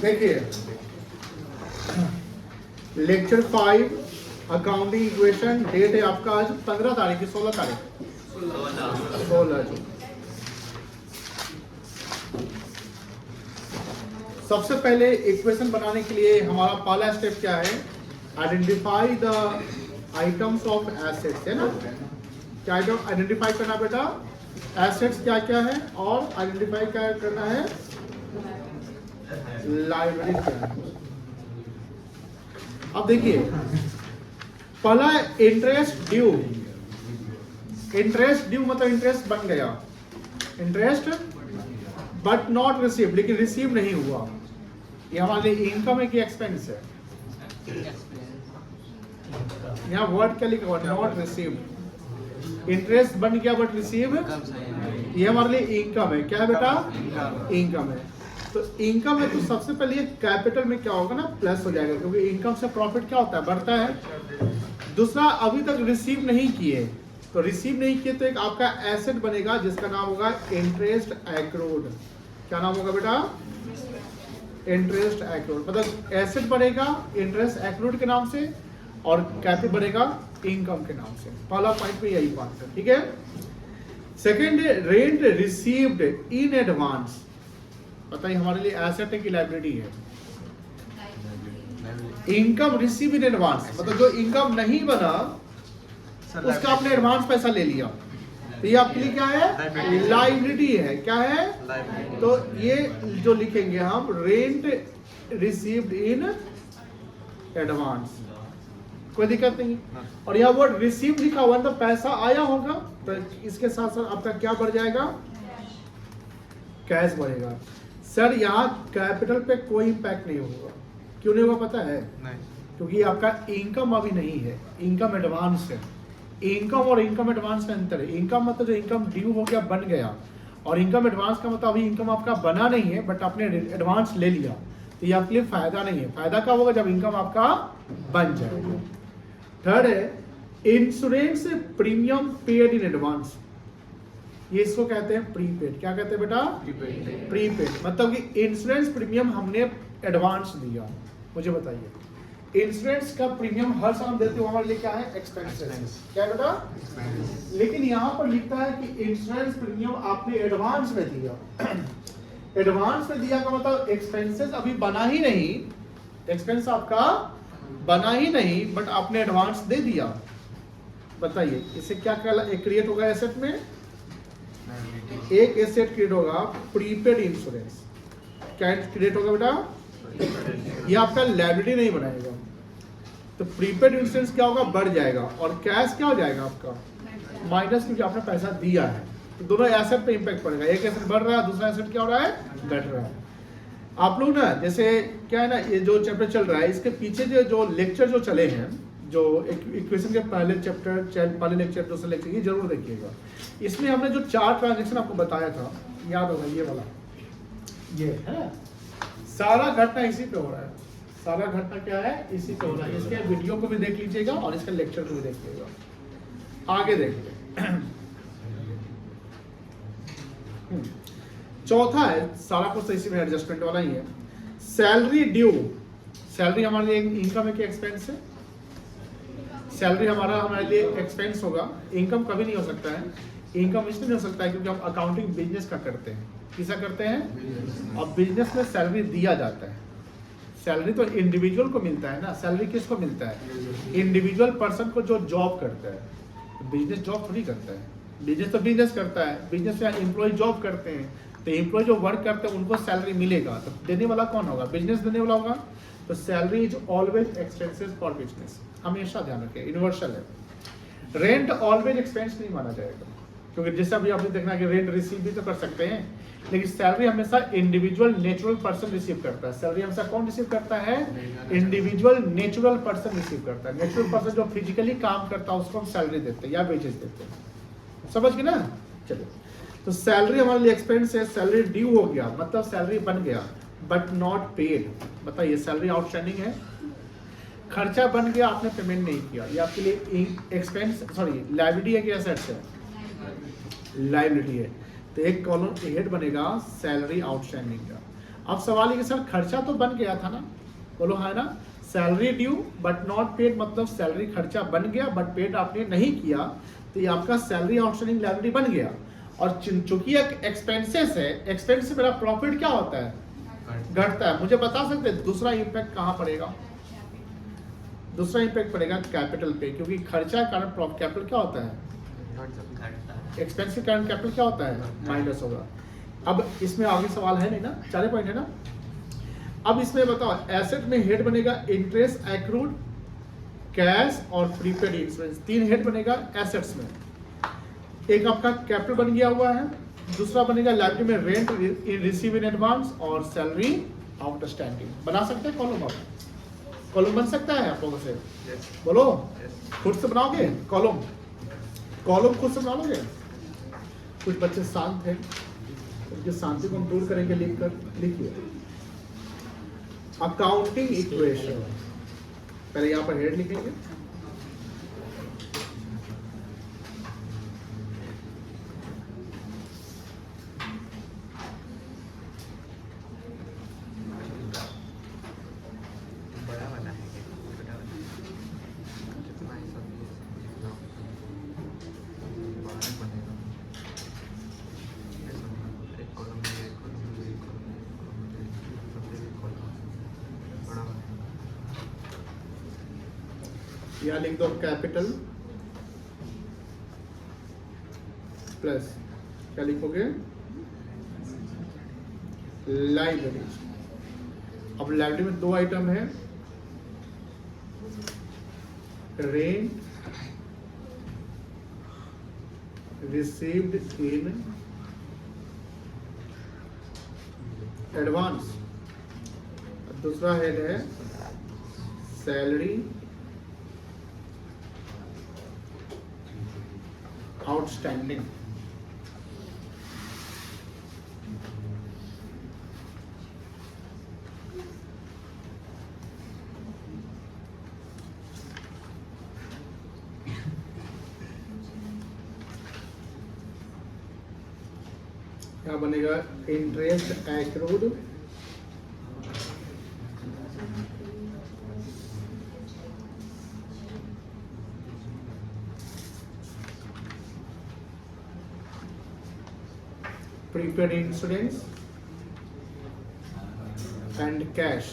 देखिए lecture 5 accounting equation, date है आपका आज 15 तारीख की 16 तारीख 16 जून। सबसे पहले इक्वेशन बनाने के लिए हमारा पहला स्टेप क्या है? Identify the items of assets, है ना? क्या आइटम आइडेंटिफाई करना बेटा? एसेट्स क्या क्या है, और आइडेंटिफाई क्या करना है? लाइब्रेरी क्या है। अब देखिए पहला इंटरेस्ट ड्यू। इंटरेस्ट ड्यू मतलब इंटरेस्ट बन गया, इंटरेस्ट बट नॉट रिसीव, लेकिन रिसीव नहीं हुआ। ये हमारे इनकम है कि एक्सपेंस है? यहाँ वर्ड क्या लिखा हुआ? Not received. इंटरेस्ट बन गया बट रिसीव, ये हमारे लिए इनकम है। क्या है बेटा? इनकम है। तो इनकम है तो सबसे पहले ये कैपिटल में क्या होगा ना, प्लस हो जाएगा, क्योंकि इनकम से प्रॉफिट क्या होता है? बढ़ता है। दूसरा, अभी तक रिसीव नहीं किए, तो रिसीव नहीं किए तो एक आपका एसेट बनेगा जिसका नाम होगा इंटरेस्ट एक्रूड। क्या नाम होगा बेटा? Interest accrued. मतलब एसेट बनेगा इंटरेस्ट एक्रूड के नाम से, और कैपिटल बनेगा इनकम के नाम से। पहला पॉइंट पे यही बात है, ठीक है। Second, rent received in advance. बताइए हमारे लिए एसेट है कि लाइब्रेरी है? इनकम रिसीव इन एडवांस, मतलब जो इनकम नहीं बना उसका आपने एडवांस पैसा ले लिया, तो ये आपके लिए क्या है? लाइब्रेरी है। क्या है? तो ये जो लिखेंगे हम, रेंट रिसीव्ड इन एडवांस, कोई दिक्कत नहीं। और यहाँ वर्ड रिसीव लिखा हुआ है तो पैसा आया होगा, तो इसके साथ साथ आपका क्या बढ़ जाएगा? कैश बढ़ेगा। सर यहाँ कैपिटल पे कोई इंपैक्ट नहीं होगा। क्यों नहीं होगा पता है? नहीं। क्योंकि आपका इनकम अभी नहीं है, इनकम एडवांस है। इनकम और इनकम एडवांस का अंतर है। इनकम मतलब जो इनकम ड्यू हो गया, बन गया, और इनकम एडवांस का मतलब अभी इनकम आपका बना नहीं है बट आपने एडवांस ले लिया, तो ये आपके लिए फायदा नहीं है। फायदा कब होगा? जब इनकम आपका बन जाएगा। थर्ड है insurance premium paid in advance. ये इसको कहते हैं प्रीपेड। क्या कहते हैं बेटा? प्रीपेड। मतलब कि इंश्योरेंस प्रीमियम हमने एडवांस दिया। मुझे बताइए, इंश्योरेंस का प्रीमियम हर साल देते हो, हमारे लिए क्या है? एक्सपेंसेस। क्या है बेटा? लेकिन यहाँ पर लिखता है कि इंश्योरेंस प्रीमियम आपने एडवांस में दिया। एडवांस में दिया का मतलब एक्सपेंसेस अभी बना ही नहीं, एक्सपेंस आपका बना ही नहीं बट आपने एडवांस दे दिया। बताइए इससे क्या क्रिएट होगा एसेट में? एक एसेट क्रिएट होगा प्रीपेड इंश्योरेंस। क्या क्रिएट होगा बेटा? ये आपका लायबिलिटी नहीं बनाएगा, तो प्रीपेड इंश्योरेंस क्या होगा? बढ़ जाएगा, और कैश क्या हो जाएगा आपका? माइनस, क्योंकि आपने पैसा दिया है। तो दोनों एसेट पे इंपैक्ट पड़ेगा। एक एसेट बढ़ रहा है, दूसरा एसेट क्या हो रहा है? घट रहा है। आप लोग ना, जैसे क्या है ना, ये जो चैप्टर चल रहा है इसके पीछे जो लेक्चर जो चले हैं, जो इक्वेशन के पहले चैप्टर, पहले लेक्चर, दूसरे लेक्चर, ये जरूर देखिएगा। इसमें हमने जो 4 ट्रांजेक्शन आपको बताया था, याद होगा ये वाला, ये है सारा घटना इसी पे हो रहा है। सारा घटना क्या है? इसी पे हो रहा है। इसके वीडियो को भी देख लीजिएगा और इसके लेक्चर को भी देख लीजिएगा। आगे देखिए चौथा है, सारा कुछ इसी में एडजस्टमेंट वाला ही है। Salary due. सैलरी हमारे लिए इनकम है कि एक्सपेंस है? सैलरी हमारे लिए एक्सपेंस होगा। इनकम कभी नहीं हो सकता है। इनकम इसलिए नहीं हो सकता है क्योंकि हम अकाउंटिंग बिजनेस का करते हैं। किसा करते हैं? और बिजनेस में सैलरी दिया जाता है। सैलरी तो इंडिविजुअल को मिलता है ना। सैलरी किसको मिलता है? इंडिविजुअल पर्सन को जो जॉब करता है। बिजनेस जॉब थोड़ी करता है, बिजनेस तो बिजनेस करता है। बिजनेस में एम्प्लॉय जॉब करते हैं, तो एम्प्लॉय जो वर्क करते हैं उनको सैलरी मिलेगा, तो देने वाला कौन होगा? बिजनेस देने वाला होगा। तो salary is always expenses for business, हमेशा ध्यान रखें, यूनिवर्सल है। रेंट ऑलवेज एक्सपेंस नहीं माना जाएगा, क्योंकि जैसे अभी आपने देखना कि रेंट रिसीव भी तो कर सकते हैं, लेकिन सैलरी हमेशा इंडिविजुअल नेचुरल पर्सन रिसीव करता है। सैलरी हमेशा कौन रिसीव करता है? इंडिविजुअल नेचुरल पर्सन रिसीव करता है। नेचुरल पर्सन जो फिजिकली काम करता है उसको हम सैलरी देते हैं या वेजेस देते हैं। समझ गए ना? चलिए, तो सैलरी हमारे लिए एक्सपेंस है। सैलरी ड्यू हो गया मतलब सैलरी बन गया बट नॉट पेड। बताइए सैलरी आउटस्टैंडिंग है, खर्चा बन गया, आपने पेमेंट नहीं किया, ये आपके लिए एक्सपेंस, सॉरी लायबिलिटी है कि एसेट्स है? लायबिलिटी है। तो एक कॉलम हेड बनेगा सैलरी आउटस्टैंडिंग का। अब सवाल है कि सर खर्चा तो बन गया था ना, बोलो है ना, salary due but not paid, मतलब सैलरी खर्चा बन गया बट पेड आपने नहीं किया, तो ये आपका सैलरी आउटस्टैंडिंग लायबिलिटी बन गया। और चूंकि एक एक्सपेंसेस है, एक्सपेंस से मेरा प्रॉफिट क्या होता है, घटता है। मुझे बता सकते हैं दूसरा इम्पैक्ट कहाँ पड़ेगा? दूसरा इम्पैक्ट पड़ेगा कैपिटल पे, क्योंकि खर्चा के कारण कैपिटल क्या होता है, एक्सपेंस के कारण कैपिटल क्या होता है, माइनस होगा। अब इसमें आगे सवाल है नहीं ना, 4 पॉइंट है ना। अब इसमें बताओ, एसेट में हेड बनेगा इंटरेस्ट एक्रूड, कैश और प्रीपेड इंश्योरेंस, 3 हेड बनेगा एसेट्स में। एक आपका कैपिटल बन गया हुआ है, दूसरा बनेगा लाइबिलिटी में रेंट रिसीव इन एडवांस और सैलरी आउटस्टैंडिंग। बना सकते हैं कॉलम? आप कॉलम बन सकता है आप लोगों से? बोलो, खुद से बनाओगे कॉलम? कॉलम खुद से बना लोगे? कुछ बच्चे शांत हैं, उनकी शांति को हम दूर करेंगे, लिख कर लिखिए अकाउंटिंग इक्वेशन। पहले यहाँ पर हेड लिखेंगे, यहाँ लिख दो कैपिटल प्लस क्या लिखोगे, लाइब्रेरी। अब लाइब्रेरी में 2 आइटम है, रेंट रिसीव्ड इन एडवांस, दूसरा हेड है सैलरी आउटस्टैंडिंग। क्या बनेगा, interest accrued, prepaid insurance and cash।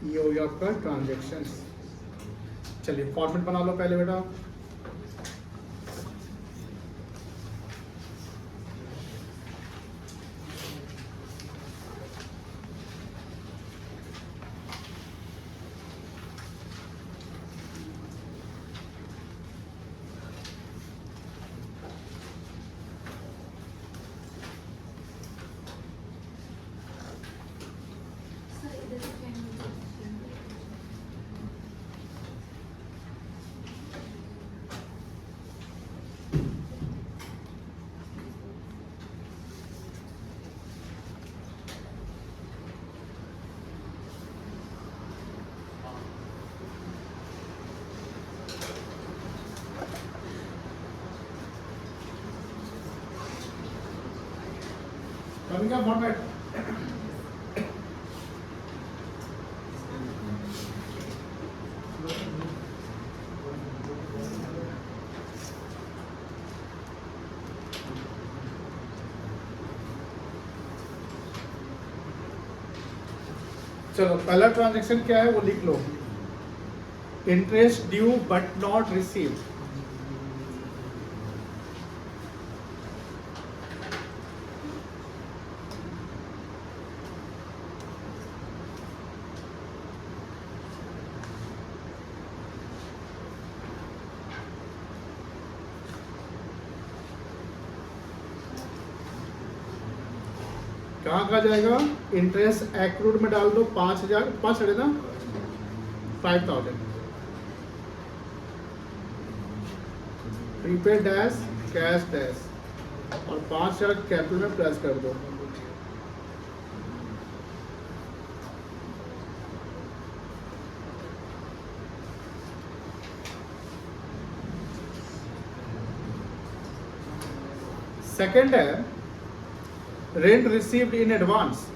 ये हो गया आपका ट्रांजैक्शंस। चलिए फॉर्मेट बना लो पहले बेटा। अभी क्या फॉर्मेट, चलो पहला ट्रांजैक्शन क्या है वो लिख लो, interest due but not receive. कहाँ कहा जाएगा, इंटरेस्ट एक्रूड में डाल दो 5,000, 5 है ना, 5,000, प्रीपेड डैश कैश डैश और 5,000 कैपिटल में प्लस कर दो। सेकंड है rent received in advance.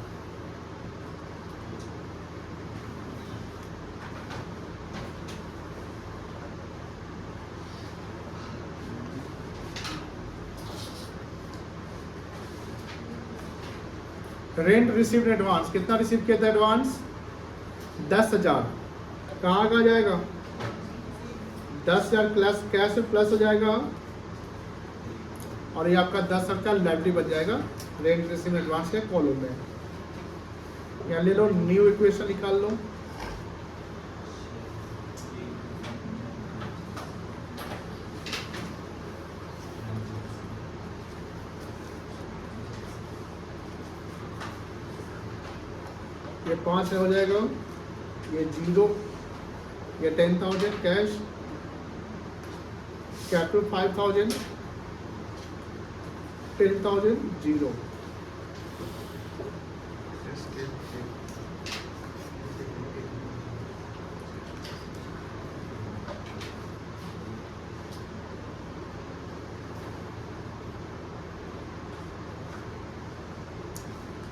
Rent received in advance, कितना रिसीव किया था एडवांस? 10,000। कहाँ का जाएगा? 10,000 प्लस कैश प्लस हो जाएगा और ये आपका 10,000 का लाइबिलिटी बन जाएगा रेंट रिसीव एडवांस के कॉलम में। यहाँ ले लो, न्यू इक्वेशन निकाल लो। ये 5 हो जाएगा, ये 0, ये 10,000 कैश, कैपिटल 5,000, 10,000 0।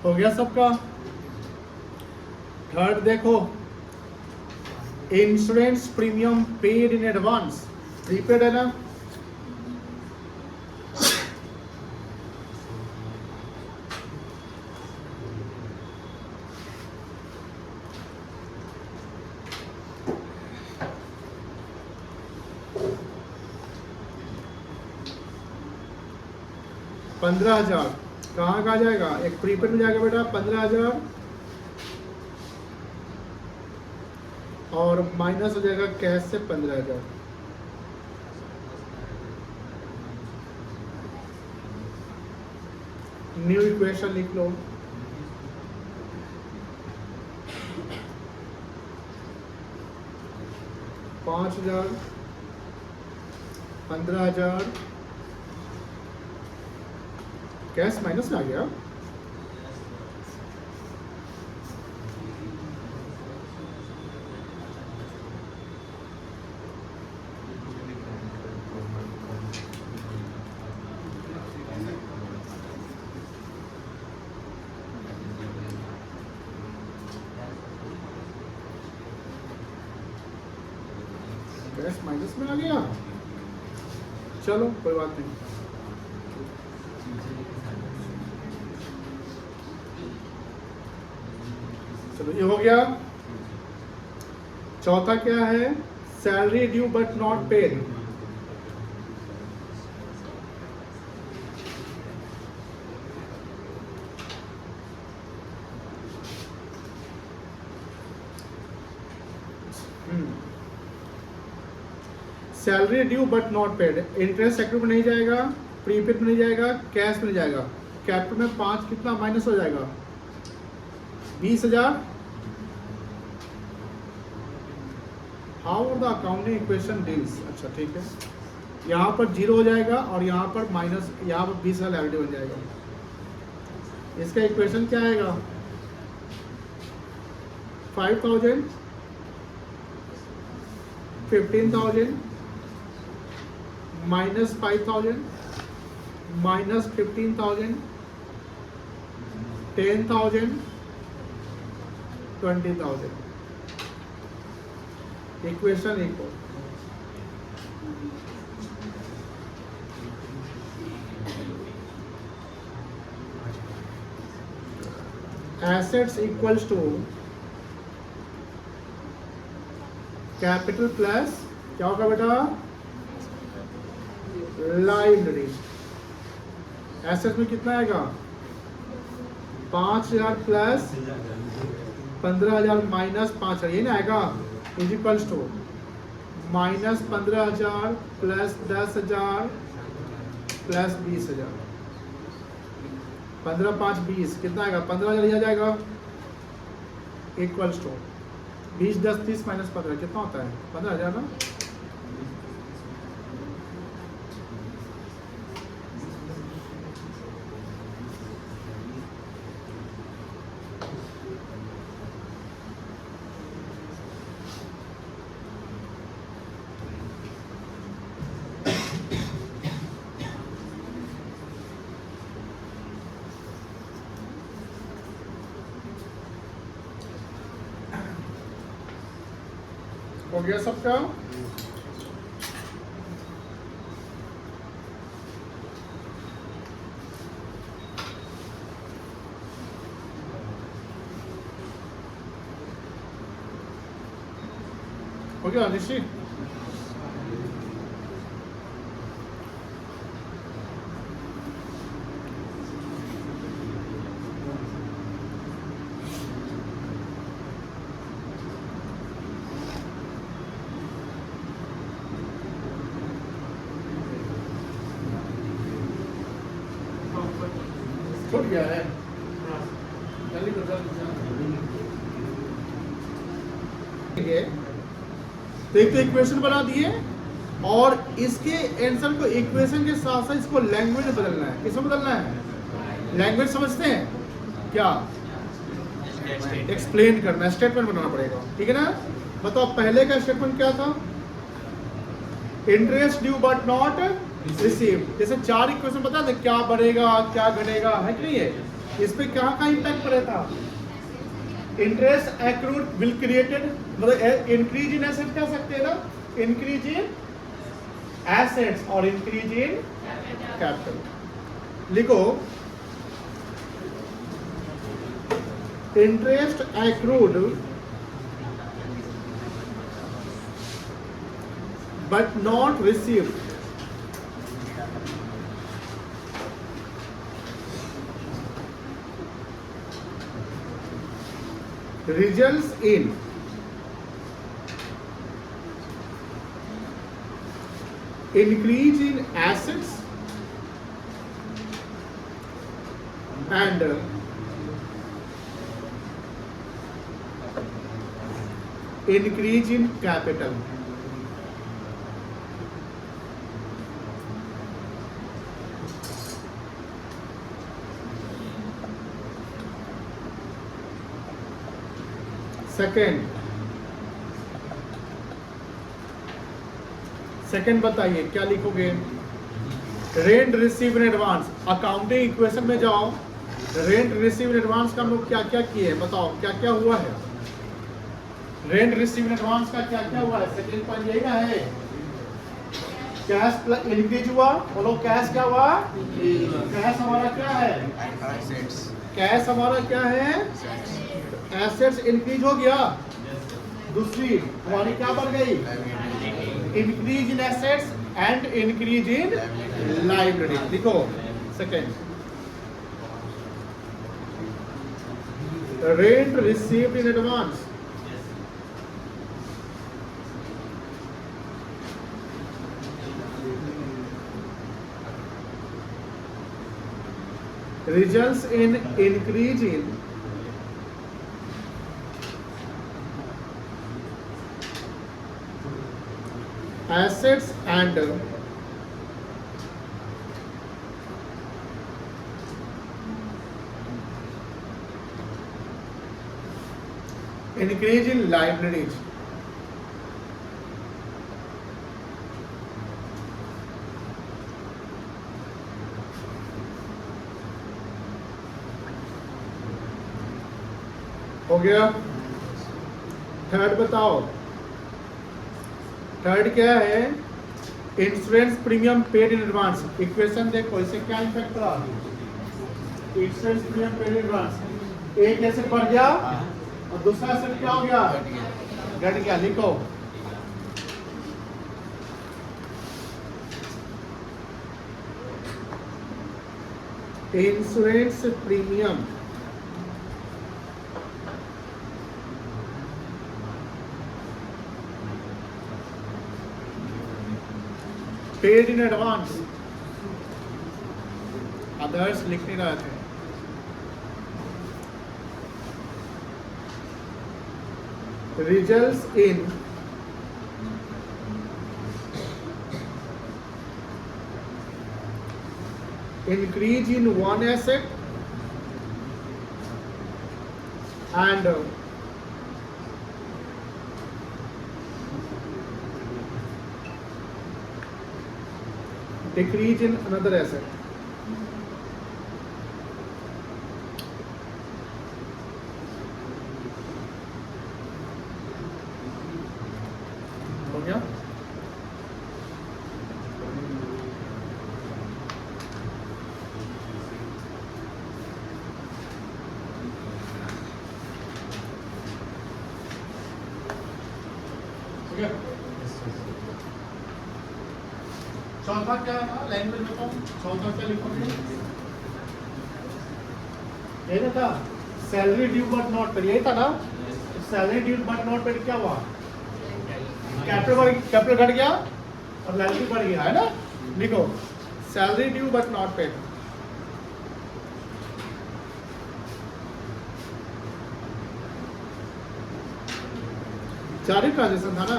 हो गया सबका? थर्ड देखो, insurance premium paid in advance, prepaid है ना? $15,000 कहाँ का जाएगा? एक प्रीपेड में जाएगा बेटा 15,000 और माइनस हो जाएगा कैश से 15,000। न्यू इक्वेशन लिख लो। $5,000, 15,000 कैश माइनस में आ गया। कैश माइनस में आ गया, चलो कोई बात नहीं। चलो ये हो गया। चौथा क्या है? Salary due but not paid. Salary due but not paid, interest active में नहीं जाएगा, प्रीपेड में नहीं जाएगा, कैश में नहीं जाएगा। कैपिटल में 5 कितना माइनस हो जाएगा? 20,000। How the accounting equation deals, अच्छा ठीक है। यहाँ पर 0 हो जाएगा और यहाँ पर माइनस, यहाँ पर 20,000 लाइबिलिटी बन जाएगा। इसका इक्वेशन क्या आएगा? 5,000, 15,000 minus 5,000 minus 15,000, 10,000, 20,000। Equation equal assets equals to capital plus क्या होगा बेटा? लाइबिलिटी। एसेट्स में कितना आएगा? 5,000 प्लस 15,000 माइनस 5,000, ये ना आएगा, is equals to minus 15,000 plus 10,000 plus 20,000। 15 5 20 कितना आएगा? 15,000 लिया जाएगा, इक्वल्स टू 20 10 30 माइनस 15 कितना होता है? 15,000 ना। हो गया सबका? हो गया ऋषि? छूट गया है? जल्दी कर तो एक तो इक्वेशन बना दिए और इसके आंसर को इक्वेशन के साथ साथ इसको लैंग्वेज में बदलना है। किसमें बदलना है? लैंग्वेज समझते हैं क्या? एक्सप्लेन करना है, स्टेटमेंट बनाना पड़ेगा। ठीक है ना? बताओ पहले का स्टेटमेंट क्या था? Interest due but not receive. जैसे 4 इक्वेशन बता दे, क्या बढ़ेगा क्या घटेगा, है कि नहीं है? इस पे क्या का इम्पैक्ट पड़े था? इंटरेस्ट एक्रूड विल क्रिएटेड, मतलब इंक्रीज इन एसेट कह सकते हैं ना, इंक्रीज इन एसेट्स और इंक्रीज इन कैपिटल। लिखो interest accrued but not received results in increase in assets and increase in capital. Second बताइए क्या लिखोगे? Rent receive in advance. Accounting equation में जाओ, रेंट रिसीव इन एडवांस का हम लोग क्या क्या किए बताओ, क्या क्या हुआ है? रेंट रिसीव इन एडवांस का क्या क्या हुआ है? सेकंड पॉइंट यही ना है, कैश प्लस इंक्रीज हुआ। बोलो कैश क्या हुआ? कैश हमारा क्या है? कैश हमारा क्या है? एसेट्स इंक्रीज हो गया। दूसरी हमारी क्या बढ़ गई? Increase in assets and increase in library. लिखो second, rent received in advance results in increase in assets and increase in liabilities. हो गया? थर्ड बताओ, थर्ड क्या है? Insurance premium paid in advance. Equation देखो, इससे क्या इफेक्ट पड़ा? Insurance premium paid in advance. एक एसेट बढ़ गया और दूसरा एसेट क्या हो गया? घट गया। लिखो insurance premium paid in advance. Others लिख नहीं रहे थे। Results in increase in one asset and decrease in another asset. गया। चौथा क्या था लैंग्वेज में? चौथा क्या लिखोगे? यही ना था, salary due but not paid, यही था ना। Salary due but not paid क्या हुआ? कैपिटल घट गया और लायबिलिटी बढ़ गया, है ना। लिखो salary due but not paid. जारी ट्रांजेक्शन था ना।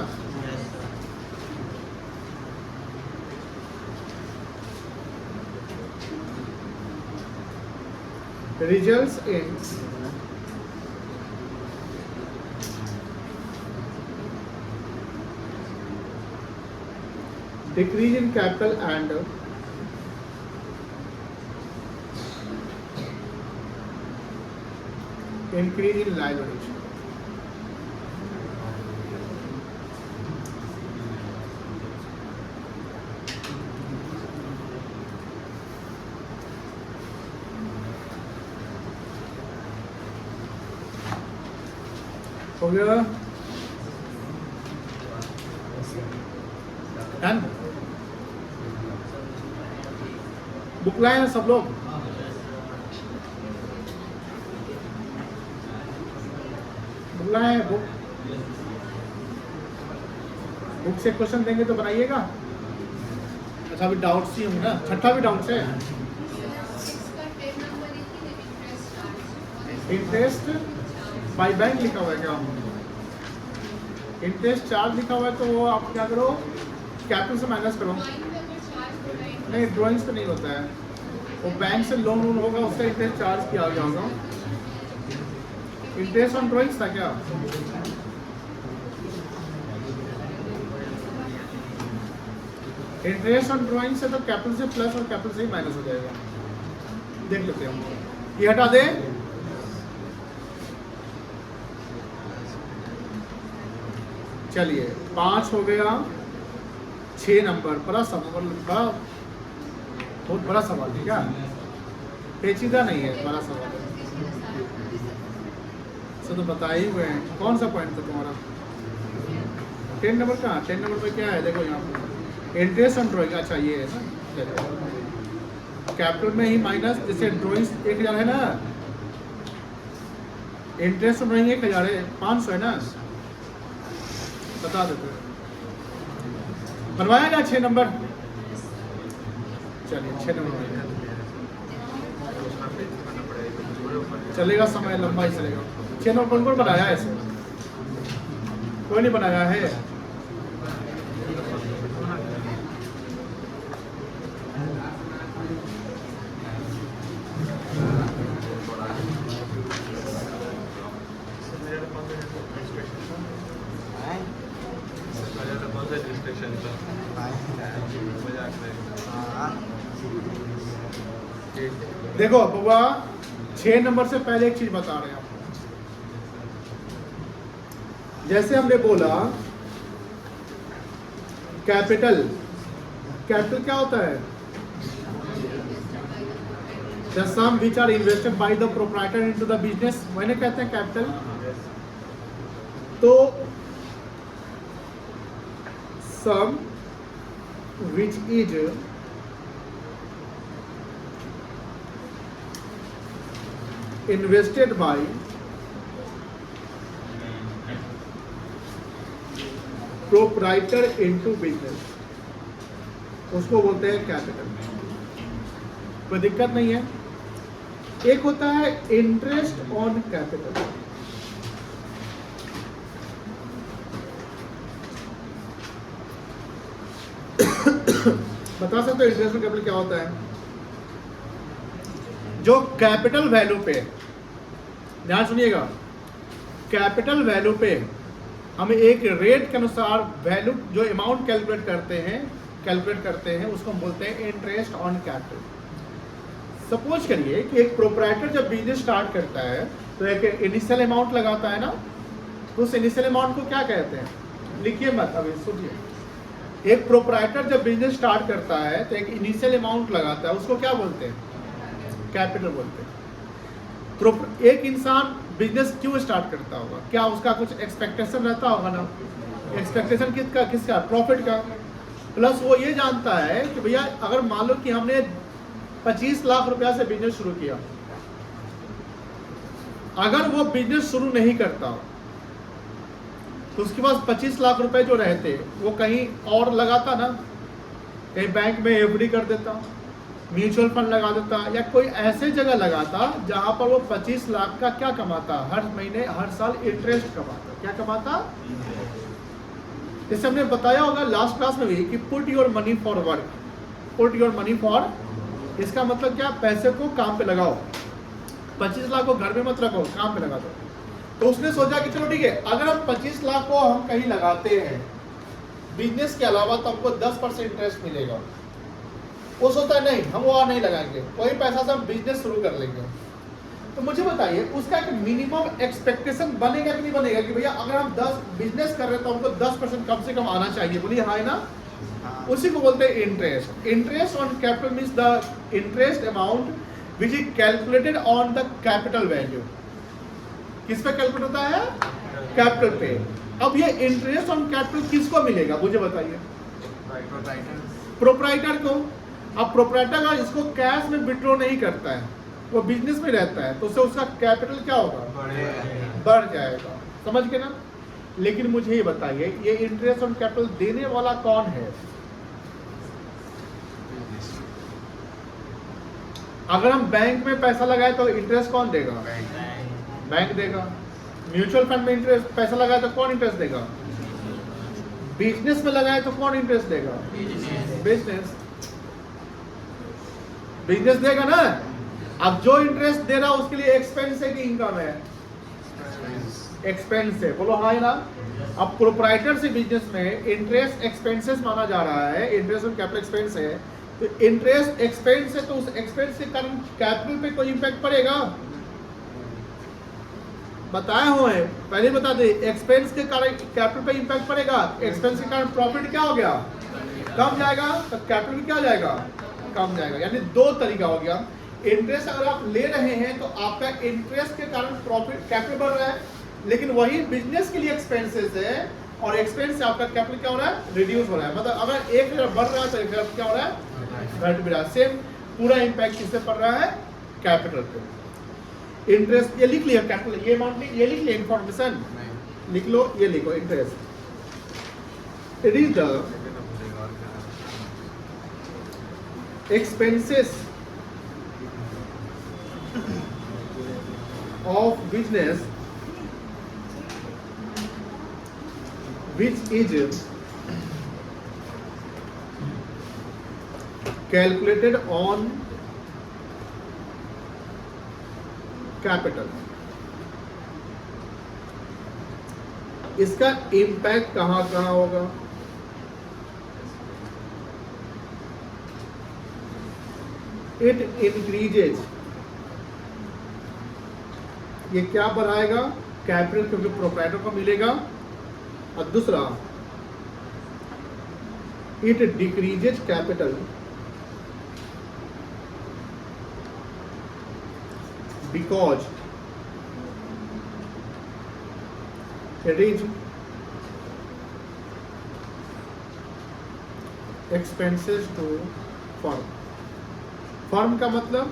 Results in decrease in capital and increase in liabilities. हो गया डन। बुक लाए हैं सब लोग? बुक लाए हैं? बुक से क्वेश्चन देंगे तो बनाइएगा। अच्छा अभी डाउट्स ही होंगे ना, छठा भी डाउट्स है। इंटरेस्ट बाय बैंक लिखा हुआ है क्या? इंटरेस्ट चार्ज लिखा हुआ है तो वो आप क्या करो, कैपिटल से माइनस करो। नहीं ड्राइंग्स पे नहीं होता है वो, बैंक से लोन होगा उसका इंटरेस्ट चार्ज किया गया होगा। इंटरेस्ट ऑन ड्राइंग्स था क्या? इंटरेस्ट ऑन ड्राइंग से तो कैपिटल से प्लस और कैपिटल से ही माइनस हो जाएगा। देख लेते हैं हम, ये हटा दे। चलिए 5 हो गया। 6 नंबर बड़ा सवाल, बड़ा बहुत बड़ा सवाल, ठीक है, पेचीदा नहीं है, बड़ा सवाल है। तो बताए ही हुए हैं। कौन सा पॉइंट था तुम्हारा? 10 नंबर का। 10 नंबर पे क्या है देखो यहाँ पर, इंटरेस्ट ऑन ड्राइंग। अच्छा ये है ना, कैपिटल में ही माइनस, जैसे ड्राइंग्स 1000 है ना, इंटरेस्ट ऑन ड्राइंग 1000 है, 500 है ना, बता देते बनवाया ना 6 नंबर। चलिए 6 नंबर चलेगा, समय लंबा ही चलेगा। 6 नंबर कौन कौन बनाया है? ऐसे कोई नहीं बनाया है। देखो बउआ 6 नंबर से पहले एक चीज बता रहे हैं आपको। जैसे हमने बोला कैपिटल, कैपिटल क्या होता है? The sum which are invested by the proprietor into the business, मैंने कहते हैं कैपिटल। तो sum which is invested by proprietor into business, उसको बोलते हैं कैपिटल। कोई दिक्कत नहीं है। एक होता है इंटरेस्ट ऑन कैपिटल। बता सकते हो इंटरेस्ट ऑन कैपिटल क्या होता है? जो कैपिटल वैल्यू पे, ध्यान सुनिएगा, कैपिटल वैल्यू पे हम एक रेट के अनुसार वैल्यू जो अमाउंट कैलकुलेट करते हैं उसको हम बोलते हैं इंटरेस्ट ऑन कैपिटल। सपोज करिए कि एक प्रोप्राइटर जब बिजनेस स्टार्ट करता है तो एक इनिशियल अमाउंट लगाता है ना, तो उस इनिशियल अमाउंट को क्या कहते हैं? लिखिए मत, अभी सुनिए। एक प्रोप्राइटर जब बिजनेस स्टार्ट करता है तो एक इनिशियल अमाउंट लगाता है, उसको क्या बोलते हैं? कैपिटल बोलते हैं। एक इंसान बिजनेस क्यों स्टार्ट करता होगा? क्या उसका कुछ एक्सपेक्टेशन रहता होगा ना? एक्सपेक्टेशन किसका प्रॉफिट का। प्लस वो ये जानता है कि भैया अगर मान लो कि हमने 25 लाख रुपया से बिजनेस शुरू किया, अगर वो बिजनेस शुरू नहीं करता तो उसके पास 25 लाख रुपए जो रहते वो कहीं और लगाता ना, कहीं बैंक में एफडी कर देता, म्यूचुअल फंड लगा देता, या कोई ऐसे जगह लगाता जहां पर वो 25 लाख का क्या कमाता, हर महीने हर साल इंटरेस्ट कमाता। क्या कमाता? जैसे हमने बताया होगा लास्ट क्लास में भी कि put your money for work, put your money for, इसका मतलब क्या? पैसे को काम पे लगाओ, 25 लाख को घर में मत रखो, काम पे लगा दो। तो उसने सोचा कि चलो ठीक है, अगर हम 25 लाख को हम कहीं लगाते हैं बिजनेस के अलावा तो हमको 10% इंटरेस्ट मिलेगा। वो सोचता है नहीं, हम वहाँ नहीं लगाएंगे, वही पैसा से हम बिजनेस शुरू कर लेंगे। तो मुझे बताइए उसका एक मिनिमम एक्सपेक्टेशन बनेगा कि नहीं बनेगा कि भैया अगर हम 10 बिजनेस कर रहे हैं तो हमको 10% कम से कम आना चाहिए? बोलिए हाँ है ना। उसी को बोलते हैं interest. Interest on capital means the interest amount which is calculated on the capital value. किस पे कैलकुलेट होता है? कैपिटल पे। अब ये इंटरेस्ट ऑन कैपिटल किसको मिलेगा मुझे बताइए? प्रोप्राइटर को। अब प्रोप्राइटर का इसको कैश में विड्रॉ नहीं करता है, वो बिजनेस में रहता है, तो उससे उसका कैपिटल क्या होगा? बढ़ जाएगा। समझ के ना। लेकिन मुझे ये बताइए ये इंटरेस्ट ऑन कैपिटल देने वाला कौन है? अगर हम बैंक में पैसा लगाए तो इंटरेस्ट कौन देगा? बैंक देगा। म्यूचुअल फंड में इंटरेस्ट पैसा लगाए तो कौन इंटरेस्ट देगा? बिजनेस में लगाए तो कौन इंटरेस्ट देगा? बिजनेस। बिजनेस देगा ना। अब जो इंटरेस्ट दे रहा है उसके लिए एक्सपेंस है कि इनकम है? एक्सपेंस है। बोलो हाँ है ना। अब प्रोप्राइटर से बिजनेस में इंटरेस्ट एक्सपेंसेस माना जा रहा है, इंटरेस्ट ऑन कैपिटल एक्सपेंस है, तो इंटरेस्ट एक्सपेंस है तो उस एक्सपेंस के कारण कैपिटल पे कोई इंपैक्ट पड़ेगा? बताए हुए पहले बता दे, एक्सपेंस के कारण कैपिटल पे इंपैक्ट पड़ेगा, एक्सपेंस के कारण प्रॉफिट क्या हो गया? कम जाएगा, तो कैपिटल भी क्या जाएगा? कम जाएगा। यानी दो तरीका हो गया। इंटरेस्ट अगर आप ले रहे हैं तो आपका इंटरेस्ट के कारण प्रॉफिट कैपिटल बढ़ रहा है, लेकिन वही बिजनेस के लिए एक्सपेंसेस है और एक्सपेंस से आपका कैपिटल क्या हो रहा है? रिड्यूस हो रहा है। मतलब अगर एक बढ़ रहा है तो एक क्या हो रहा है? घट भी रहा है। सेम पूरा इंपैक्ट किससे पड़ रहा है? कैपिटल पे। इंटरेस्ट ये लिख लिया, कैपिटल ये अमाउंट नहीं, ये लिख लिया, इंफॉर्मेशन लिख लो, ये लिखो interest. It is the expenses of business which is calculated on capital। इसका इम्पैक्ट कहां कहां होगा? इट इंक्रीजेज, ये क्या बढ़ाएगा? कैपिटल, क्योंकि प्रोप्राइटर को मिलेगा। और दूसरा it decreases capital because it is expenses to firm. Firm का मतलब,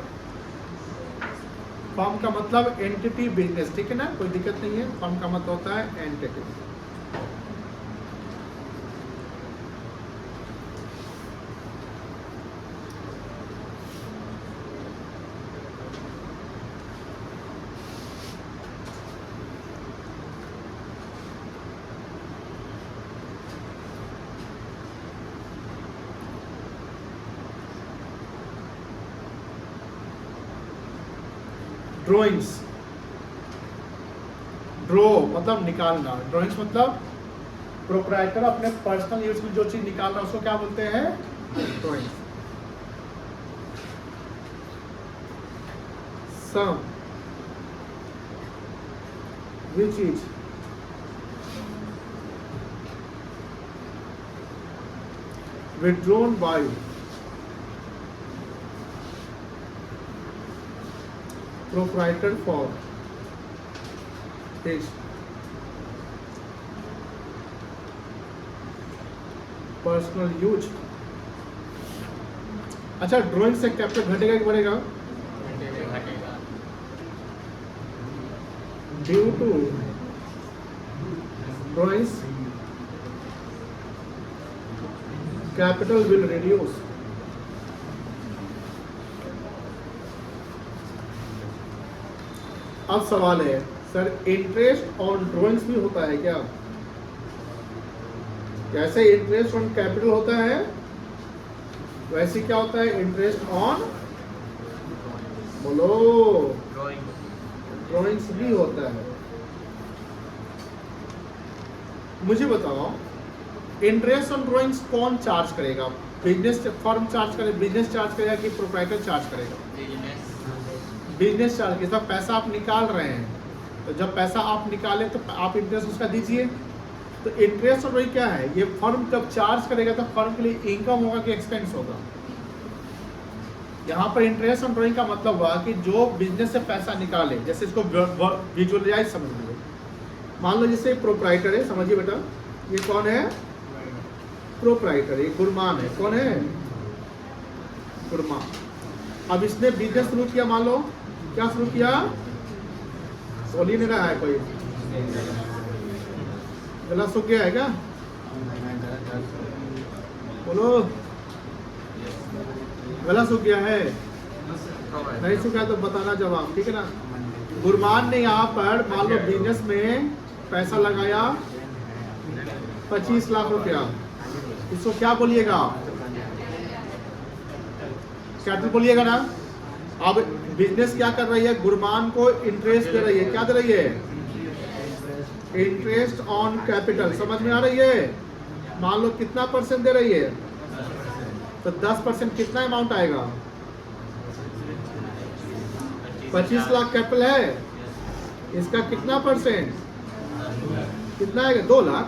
फर्म का मतलब एंटिटी बिजनेस, ठीक है ना, कोई दिक्कत नहीं है। फर्म का मतलब होता है एंटिटी। ड्रॉइंग्स, ड्रॉ मतलब निकालना, ड्रॉइंग्स मतलब प्रोप्राइटर अपने पर्सनल यूज में जो चीज निकालना उसको क्या बोलते हैं? Drawings. Sum which is withdrawn by proprietor for his personal use. अच्छा, ड्राइंग से कैपिटल घटेगा कि बढ़ेगा? Due to drawings capital will reduce. अब सवाल है सर, इंटरेस्ट ऑन ड्राइंग्स भी होता है क्या? जैसे इंटरेस्ट ऑन कैपिटल होता है वैसे क्या होता है इंटरेस्ट ऑन, बोलो, ड्राइंग्स भी होता है। मुझे बताओ, इंटरेस्ट ऑन ड्राइंग्स कौन चार्ज करेगा? बिजनेस फर्म चार्ज करेगा, बिजनेस चार्ज करेगा कि प्रोप्राइटर चार्ज करेगा? Business charge. जब पैसा आप निकाल रहे हैं तो जब पैसा आप निकाले तो आप इंटरेस्ट उसका दीजिए। तो इंटरेस्ट ऑन ड्राइंग क्या है? ये फर्म जब चार्ज करेगा तो फर्म के लिए इनकम होगा कि एक्सपेंस होगा? यहाँ पर इंटरेस्ट ऑन ड्राइंग का मतलब हुआ कि जो बिजनेस से पैसा निकाले, जैसे इसको विजुअलाइज समझ लीजिए। मान लो जैसे प्रोप्राइटर है, समझिए बेटा, ये कौन है? प्रोप्राइटर, ये गुरमान है। कौन है? गुरमान। अब इसने बिजनेस शुरू किया, मान लो क्या शुरू किया? बोल ही नहीं रहा है कोई, गला सूख गया है क्या? बोलो, गला सूख गया है? नहीं सूखा तो बताना जवाब, ठीक है ना? गुरमान ने यहाँ पर मान लो बिजनेस में पैसा लगाया 25 लाख रुपया। इसको क्या बोलिएगा? कैपिटल बोलिएगा ना। अब बिजनेस क्या कर रही है? गुरमान को इंटरेस्ट दे रही है। क्या दे रही है? Interest on capital. समझ में आ रही है? मान लो कितना परसेंट दे रही है? तो 10% कितना अमाउंट आएगा? 25 लाख कैपिटल है, इसका कितना परसेंट? कितना आएगा? 2 लाख।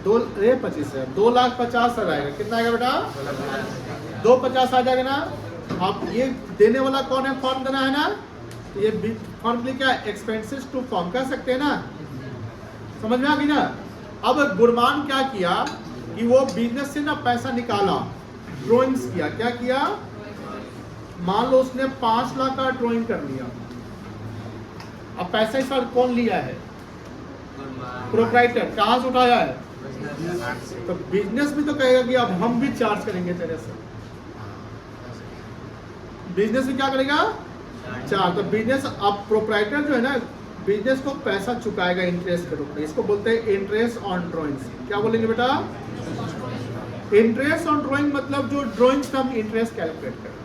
25 है, 2,50,000 आएगा। कितना आएगा बेटा? 250 आ जाएगा ना। अब ये देने वाला कौन है? फॉर्म देना है ना। तो ये फॉर्म के लिए क्या एक्सपेंसेस टू फॉर्म कर सकते हैं ना। समझ में आ गई ना। अब गुरमान क्या किया कि वो बिजनेस से ना पैसा निकाला, ड्राइंग्स किया। क्या किया? मान लो उसने 5 लाख का ड्राइंग कर लिया। अब पैसा इस बार कौन लिया है? प्रोप्राइटर। कहाँ से उठाया है? तो बिजनेस भी तो कहेगा कि अब हम भी चार्ज करेंगे तेरे से। बिजनेस भी क्या करेगा? चार्ज। तो बिजनेस, अब प्रोप्राइटर जो है ना, बिजनेस को पैसा चुकाएगा इंटरेस्ट के रूप में। इसको बोलते हैं इंटरेस्ट ऑन ड्राइंग्स। क्या बोलेंगे बेटा? इंटरेस्ट ऑन ड्राइंग मतलब जो ड्राइंग्स का हम इंटरेस्ट कैलकुलेट करें।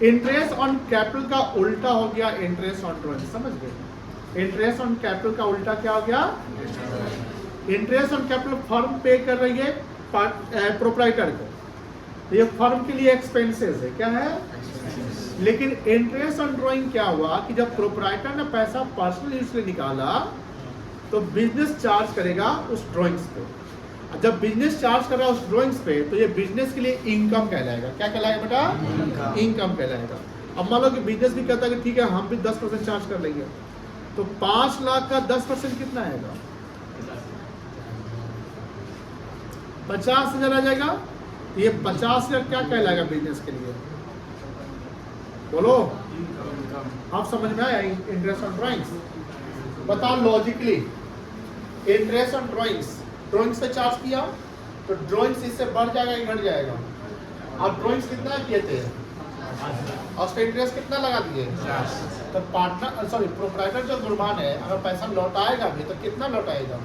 इंटरेस्ट ऑन कैपिटल का उल्टा हो गया इंटरेस्ट ऑन ड्राइंग। समझ गए? इंटरेस्ट ऑन कैपिटल का उल्टा क्या हो गया? इंटरेस्ट ऑन कैपिटल फर्म पे कर रही है प्रोप्राइटर को, तो ये फर्म के लिए एक्सपेंसेस है। क्या है? लेकिन इंटरेस्ट ऑन ड्राइंग क्या हुआ कि जब प्रोप्राइटर ने पैसा पर्सनल यूज से निकाला तो बिजनेस चार्ज करेगा उस ड्राइंग्स पे। जब बिजनेस चार्ज कर रहा है उस ड्राइंग्स पे तो ये बिजनेस के लिए इनकम कहलाएगा। क्या कहलाएगा बेटा? इनकम कहलाएगा। अब मान लो कि बिजनेस भी कहता है कि ठीक है हम भी 10% चार्ज कर लेंगे, तो 5 लाख का 10% कितना आएगा? 50,000 आ जाएगा। ये 50,000 क्या कहलाएगा बिजनेस के लिए? बोलो, आप समझ में आया? इंटरेस्ट ऑन ड्राइंग्स बताओ logically. Interest on drawings, drawings पे चार्ज किया तो ड्राइंग्स इससे बढ़ जाएगा कि घट जाएगा? आप ड्राइंग्स कितना किए थे और उसका इंटरेस्ट कितना लगा दिए? तो पार्टनर सॉरी प्रोप्राइटर जो गुरमान है अगर पैसा लौटाएगा भी तो कितना लौटाएगा?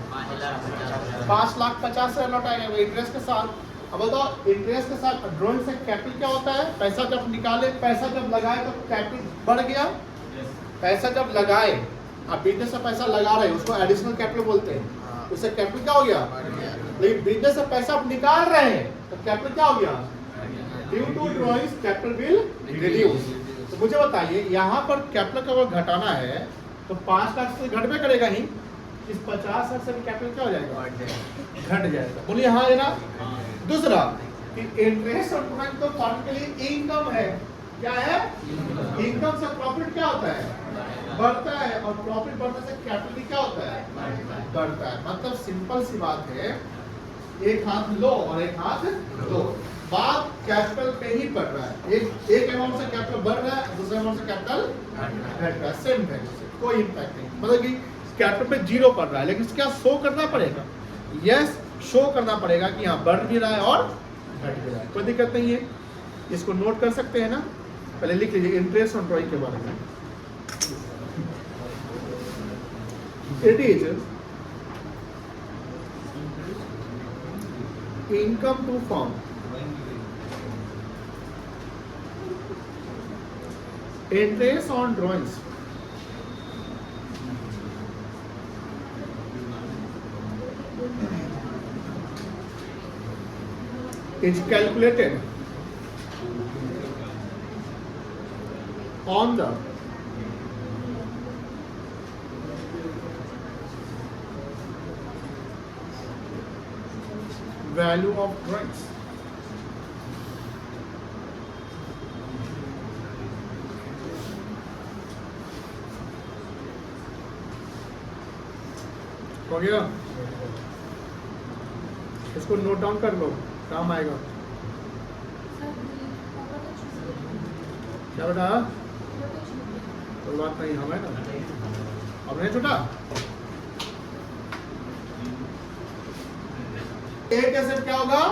5,50,000 लौटाएगा इंटरेस्ट के साथ। अब बताओ इंटरेस्ट के साथ ड्राइंग से कैपिटल क्या होता है? पैसा जब निकाले, पैसा जब लगाए तो कैपिटल बढ़ गया। पैसा जब लगाए, आप बिजनेस से पैसा लगा रहे हैं उसको एडिशनल कैपिटल बोलते हैं, उससे कैपिटल क्या हो गया? लेकिन बिजनेस से पैसा आप निकाल रहे हैं तो कैपिटल क्या हो गया? Due to drawings capital will reduce. तो मुझे बताइए यहाँ पर कैपिटल का अगर घटाना है तो 5 लाख से घट में करेगा ही, इस 50 लाख से कैपिटल क्या हो जाएगा? घट जाएगा। बोलिए हाँ है ना। दूसरा कि इंटरेस्ट ऑन ड्राइंग तो फर्म के लिए इनकम है। क्या है? इनकम से प्रॉफिट क्या होता है? बढ़ता है। और प्रॉफिट बढ़ने से कैपिटल क्या होता है? बढ़ता है। मतलब सिंपल सी बात है एक हाथ लो और एक हाथ दो। बात कैपिटल पे ही बढ़ रहा है, एक अमाउंट से कैपिटल बढ़ रहा है, दूसरे अमाउंट से कैपिटल घट रहा है, सेम है, कोई इंपैक्ट नहीं। मतलब कि कैपिटल पे 0 पड़ रहा है, लेकिन क्या शो करना पड़ेगा? यस, शो करना पड़ेगा कि यहाँ बढ़ भी रहा है और घट भी रहा है, कोई दिक्कत नहीं है। इसको नोट कर सकते हैं ना, पहले लिख लीजिए इंटरेस्ट ऑन ड्राइंग के बारे में। It is income to firm interest on drawings is calculated on the value of drawings. हो गया? इसको नोट डाउन कर लो, काम आएगा। क्या बेटा? कोई बात नहीं, हम है ना, अब नहीं छूटा। एक एसेट क्या होगा?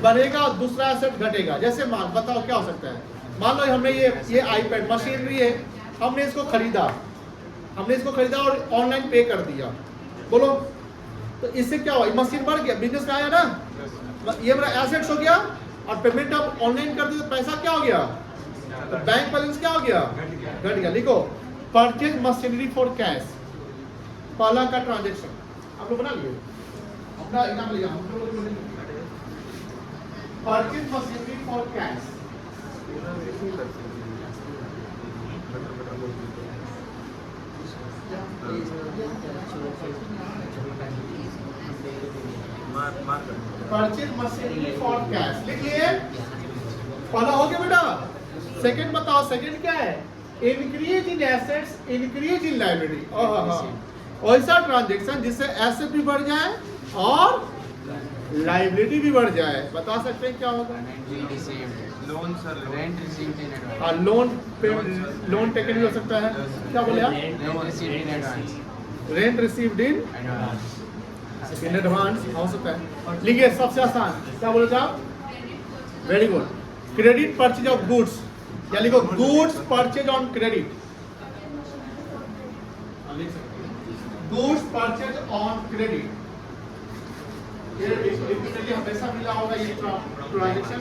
बढ़ेगा और दूसरा एसेट घटेगा। जैसे मान, बताओ क्या हो सकता है? मान लो हमने ये आईपैड मशीनरी है, हमने इसको खरीदा और ऑनलाइन पे कर दिया, बोलो, तो इससे क्या हुआ? मशीन बढ़ गया, बिजनेस में आया ना, ये मेरा एसेट्स हो गया, और पेमेंट आप ऑनलाइन कर दिए तो पैसा क्या हो गया? तो बैंक बैलेंस क्या हो गया? घट गया। लिखो परचेज मशीनरी फॉर कैश, पहला का ट्रांजेक्शन आप लोग बना लिए, अपना एग्जाम लिया, purchase machinery for cash, purchase machinery for cash लिख लिए। पहला हो गया बेटा। सेकंड बताओ, सेकंड क्या है? Increase in assets, increase in liability. ऐसा ट्रांजेक्शन जिससे एसेट भी बढ़ जाए और लायबिलिटी भी बढ़ जाए। बता सकते हैं क्या होगा? Loan sir, rent received in advance. हाँ, लोन टेकन भी हो सकता है। क्या बोले आप? रेंट रिसीव्ड इन एडवांस हो सकता है। लिखिए सबसे आसान, क्या बोले आप? Very good. Credit purchase of goods, या लिखो goods purchase on credit, goods purchase on credit. ये हमेशा मिला होगा ये transaction,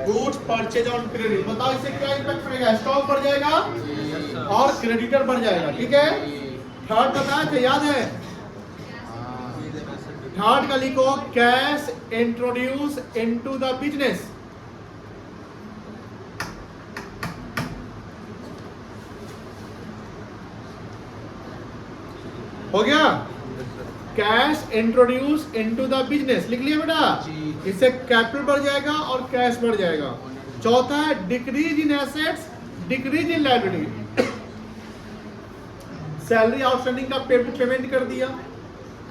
goods purchase on credit. बताओ इससे क्या इम्पैक्ट पड़ेगा? स्टॉक बढ़ जाएगा और क्रेडिटर बढ़ जाएगा, ठीक है। थर्ड बताया क्या याद है? थर्ड का लिखो cash introduce into the business. हो गया? Cash introduce into the business लिख लिया बेटा। इससे कैपिटल बढ़ जाएगा और कैश बढ़ जाएगा। चौथा है decrease in assets, decrease in liability. Salary outstanding का पेमेंट कर दिया,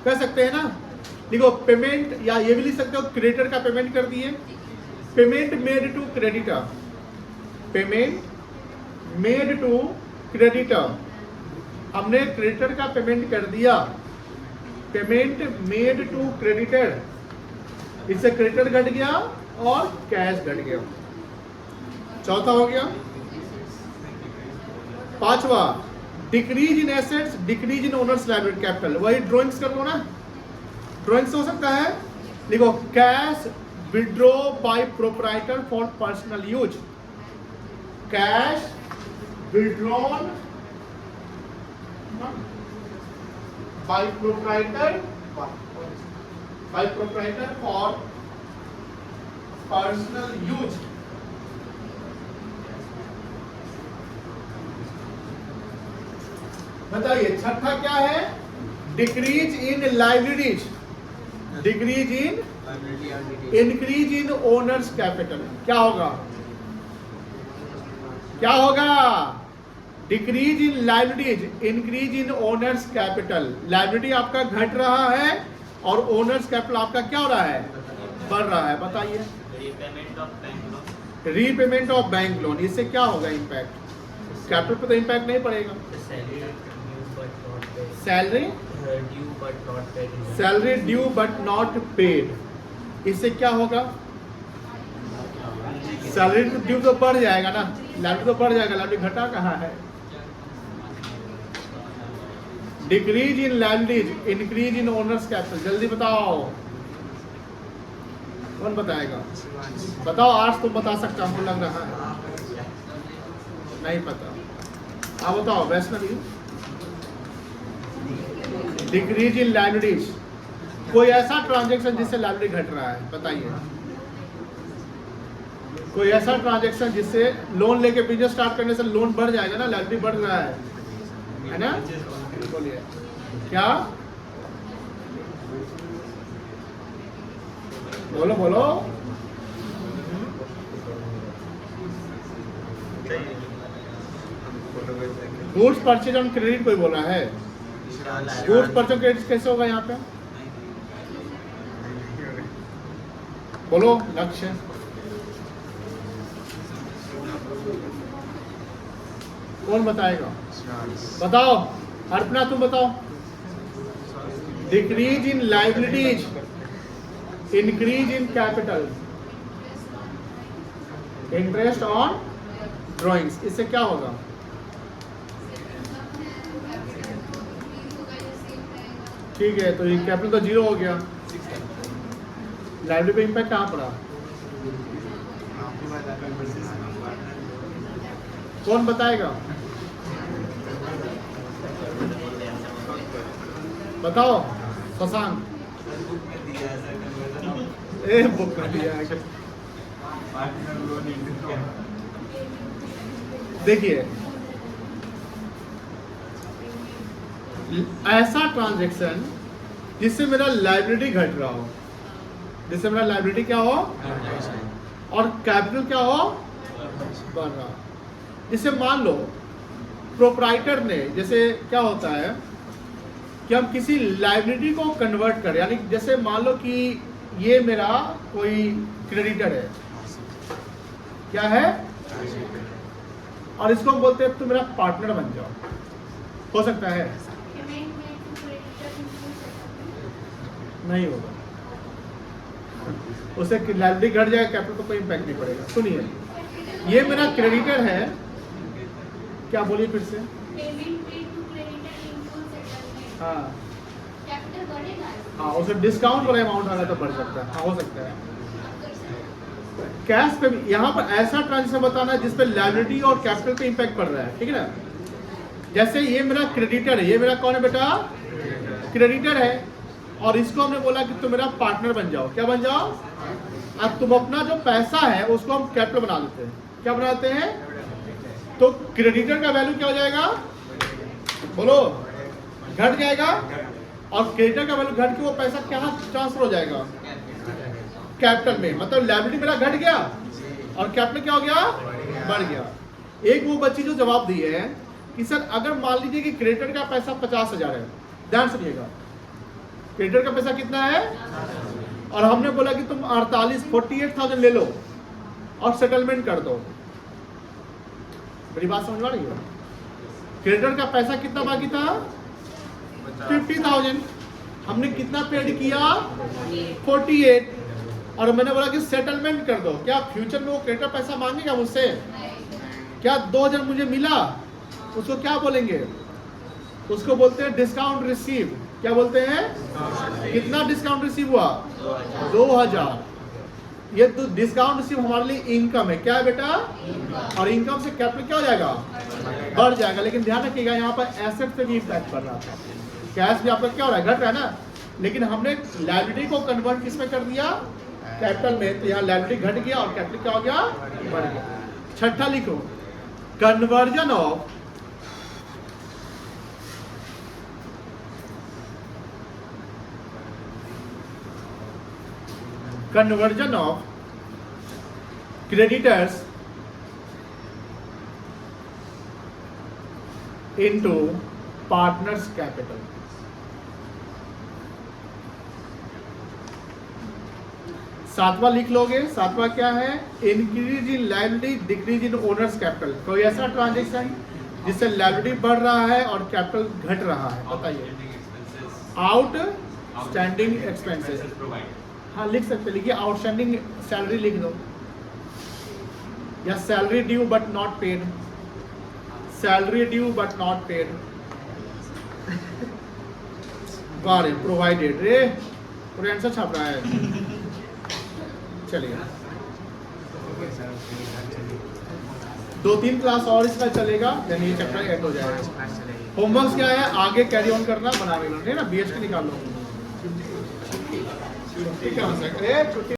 कह सकते हैं ना। देखो पेमेंट, या ये भी लिख सकते हो क्रेडिटर का पेमेंट कर दिए। Payment made to creditor, payment made to creditor, हमने क्रेडिटर का पेमेंट कर दिया। पेमेंट मेड टू क्रेडिटर, इससे क्रेडिटर घट गया और कैश घट गया। चौथा हो गया। पांचवा decrease in assets, decrease in owner's liability capital. वही ड्राइंग्स कर लो ना, ड्राइंग्स हो सकता है। देखो cash withdraw by proprietor for personal use, cash withdrawn by proprietor for personal use। बताइए छठा क्या है? Decrease in liabilities, decrease in, increase in owner's capital. क्या होगा? क्या होगा? Decrease in liabilities, increase in owner's capital. Liability आपका घट रहा है और ओनर्स कैपिटल आपका क्या हो रहा है, बढ़ रहा है। बताइए repayment of bank loan, repayment of bank loan, इससे क्या होगा इम्पैक्ट, कैपिटल पे तो इम्पैक्ट नहीं पड़ेगा। Salary salary due but not paid, इससे क्या होगा, सैलरी ड्यू तो बढ़ जाएगा ना, लाइबिलिटी तो बढ़ जाएगा, लाइबिलिटी घटा कहाँ है। Decrease in liabilities, increase in owner's capital, जल्दी बताओ कौन बताएगा, बताओ आज तुम बता सकता हूँ लग रहा है, नहीं पता, आप बताओ वैष्णवी। डिक्रीज इन लाइबिलिटीज, कोई ऐसा ट्रांजैक्शन जिससे लाइबिलिटी घट रहा है, बताइए कोई ऐसा ट्रांजैक्शन जिससे लोन लेके बिजनेस स्टार्ट करने से लोन बढ़ जाएगा ना, लाइबिलिटी बढ़ रहा है ना, बोलिए क्या, बोलो बोलो। गुड्स परचेज ऑन क्रेडिट कोई बोला है, गुड्स परचेज क्रेडिट कैसे होगा यहाँ पे, बोलो लक्ष्य, कौन बताएगा, बताओ अर्पणा तुम बताओ। Decrease in liabilities, increase in capital, interest on drawings, इससे क्या होगा, ठीक है, तो ये कैपिटल तो जीरो हो गया, लाइबिलिटी पे इम्पैक्ट कहाँ पड़ा, कौन बताएगा, बताओ शशांक, बुक कर दिया है। देखिए ऐसा ट्रांजैक्शन जिससे मेरा लाइबिलिटी घट रहा हो, जिससे मेरा लाइबिलिटी क्या हो और कैपिटल क्या हो, बढ़ रहा, जिससे मान लो प्रोप्राइटर ने, जैसे क्या होता है कि हम किसी लाइबिलिटी को कन्वर्ट करें, यानी जैसे मान लो कि ये मेरा कोई क्रेडिटर है, क्या है, और इसको हम बोलते हैं तुम मेरा पार्टनर बन जाओ, हो सकता है, नहीं होगा, उसे लाइबिलिटी घट जाएगा, कैपिटल को कोई इम्पैक्ट नहीं पड़ेगा। सुनिए ये मेरा क्रेडिटर है, क्या बोलिए फिर से, हाँ हाँ, उसे डिस्काउंट वाला अमाउंट आना तो बढ़ सकता है, हाँ हो सकता है। कैश पे भी यहाँ पर ऐसा ट्रांजेक्शन बताना है जिसपे लायबिलिटी और कैपिटल पे इम्पैक्ट पड़ रहा है, ठीक है ना। जैसे ये मेरा क्रेडिटर है, ये मेरा कौन है बेटा, क्रेडिटर है, और इसको हमने बोला कि तुम मेरा पार्टनर बन जाओ, क्या बन जाओ, अब तुम अपना जो पैसा है उसको हम कैपिटल बना लेते हैं, क्या बनाते हैं, तो क्रेडिटर का वैल्यू क्या हो जाएगा, बोलो, घट जाएगा, और क्रेडिटर का वैल्यू घट के वो पैसा क्या ट्रांसफर हो जाएगा, कैपिटल में, मतलब लायबिलिटी मेरा घट गया और कैपिटल क्या हो गया, बढ़ गया। एक वो बच्ची जो जवाब दी है कि सर अगर मान लीजिए कि क्रेडिटर का पैसा 50,000 है, ध्यान सुनिएगा, क्रेडिटर का पैसा कितना है, और हमने बोला कि तुम 48,000 ले लो और सेटलमेंट कर दो, मेरी बात समझ में आ रही है। क्रेडिटर का पैसा कितना बाकी था, 50,000, हमने कितना पेड किया, 48, और मैंने बोला कि सेटलमेंट कर दो। क्या फ्यूचर में वो क्रेडिटर पैसा मांगेगा मुझसे, क्या 2,000 मुझे मिला, उसको क्या बोलेंगे, उसको बोलते हैं डिस्काउंट रिसीव, क्या बोलते हैं, कितना डिस्काउंट रिसीव हुआ, 2,000, ये तो डिस्काउंट रिसीव हमारे लिए इनकम है, क्या है बेटा, और इनकम से कैपिटल क्या हो जाएगा, बढ़ जाएगा। लेकिन ध्यान रखिएगा यहाँ पर एसेट पे भी इम्पैक्ट पड़ रहा था, कैश भी आपका क्या हो रहा है, घट रहा है ना, लेकिन हमने लायबिलिटी को कन्वर्ट किस में कर दिया, कैपिटल में, तो यहाँ लायबिलिटी घट गया और कैपिटल क्या हो गया, बढ़ गया। छठा लिखो, conversion of creditors into partners capital। सातवां लिख लोगे। सातवां क्या है? Increase in liability, decrease in owner's capital. कोई ऐसा ट्रांजेक्शन जिससे लायबिलिटी बढ़ रहा है और कैपिटल घट रहा है, बताइए। Outstanding expenses. हाँ लिख सकते, लिखिए आउटस्टैंडिंग सैलरी लिख दो, या salary due but not paid, salary due but not paid. वारे प्रोवाइडेड रे, पूरा आंसर छाप रहा है। चलिए 2-3 क्लास और इसका चलेगा, देन ये चैप्टर एंड हो जाएगा। होमवर्क क्या है? आगे कैरी ऑन करना, बना लेना, ना BHK निकाल लो। छुट्टी कहाँ से? अरे छुट्टी